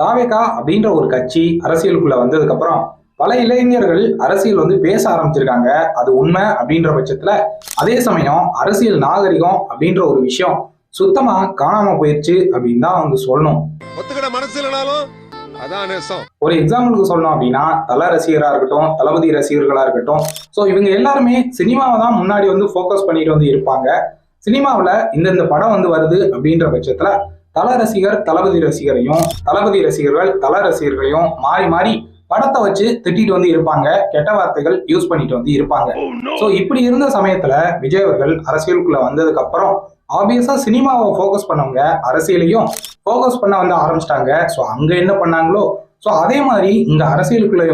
தாவேகா அப்படின்ற ஒரு கட்சி அரசியலுக்குள்ள வந்ததுக்கு அப்புறம் பல இளைஞர்கள் அரசியல் பேச ஆரம்பிச்சிருக்காங்க. அது உண்மை அப்படின்ற பட்சத்துல அதே சமயம் அரசியல் நாகரிகம் அப்படின்ற ஒரு விஷயம் சுத்தமா காணாம போயிருச்சு அப்படின்னு தான் சொல்லணும். மனசு இல்லனாலும் ஒரு எக்ஸாம்பிளுக்கு சொல்லணும் அப்படின்னா தல ரசிகரா இருக்கட்டும், தளபதி ரசிகர்களா இருக்கட்டும், ஸோ இவங்க எல்லாருமே சினிமாவை தான் முன்னாடி ஃபோக்கஸ் பண்ணிட்டு இருப்பாங்க. சினிமாவில் இந்த படம் வருது அப்படின்ற பட்சத்துல தல ரசிகர் தளபதி ரசிகரையும், தளபதி ரசிகர்கள் தல ரசிகர்களையும் மாறி மாறி படத்தை வச்சு திட்டிட்டு இருப்பாங்க, கெட்ட வார்த்தைகள் யூஸ் பண்ணிட்டு இருப்பாங்க. ஸோ இப்படி இருந்த சமயத்துல விஜய் அவர்கள் அரசியலுக்குள்ள வந்ததுக்கு அப்புறம் ஆப்வியஸா சினிமாவை ஃபோக்கஸ் பண்ணவங்க அரசியலையும் ஃபோக்கஸ் பண்ண ஆரம்பிச்சிட்டாங்க. ஸோ அங்க என்ன பண்ணாங்களோ ஸோ அதே மாதிரி இங்க அரசியலுக்குள்ள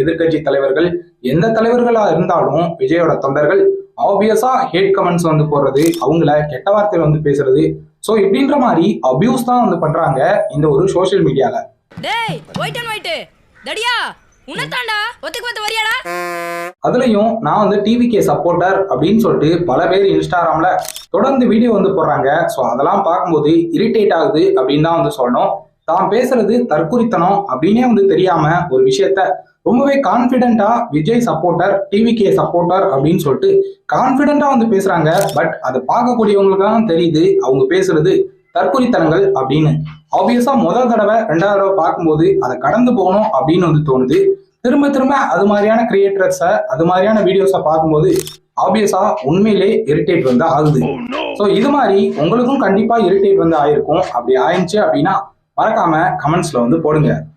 எதிர்கட்சி தலைவர்கள் எந்த தலைவர்களா இருந்தாலும் விஜயோட தொண்டர்கள் ஆப்வியஸா ஹேட் கமெண்ட்ஸ் போடுறது, அவங்கள கெட்ட வார்த்தைகள் பேசுறது, ஸோ இப்படின்ற மாதிரி அபியூஸ் தான் பண்றாங்க இந்த ஒரு சோசியல் மீடியால. அதுலயும் நான் டிவிகே சப்போர்ட்டர் அப்படின்னு சொல்லிட்டு பல பேர் இன்ஸ்டாகிராம்ல தொடர்ந்து வீடியோ போடுறாங்க. ஸோ அதெல்லாம் பார்க்கும்போது இரிட்டேட் ஆகுது அப்படின்னு தான் சொல்லணும். தான் பேசுறது தற்குறித்தனம் அப்படின்னே தெரியாம ஒரு விஷயத்த ரொம்பவே கான்பிடென்டா விஜய் சப்போர்ட்டர், டிவிகே சப்போர்ட்டர் அப்படின்னு சொல்லிட்டு கான்பிடென்டா பேசுறாங்க. பட் அதை பார்க்கக்கூடியவங்களுக்கு தான் தெரியுது அவங்க பேசுறது தற்குறித்தனங்கள் அப்படின்னு. ஆப்வியஸா முதல் தடவை ரெண்டாவது தடவை பார்க்கும்போது அதை கடந்து போகணும் அப்படின்னு தோணுது. திரும்ப திரும்ப அது மாதிரியான கிரியேட்டர்ஸை, அது மாதிரியான வீடியோஸை பார்க்கும்போது ஆப்வியஸா உண்மையிலே இரிட்டேட் ஆகுது. ஸோ இது மாதிரி உங்களுக்கும் கண்டிப்பா இரிட்டேட் ஆயிருக்கும். அப்படி ஆயிடுச்சு அப்படின்னா மறக்காம கமெண்ட்ஸ்ல போடுங்க.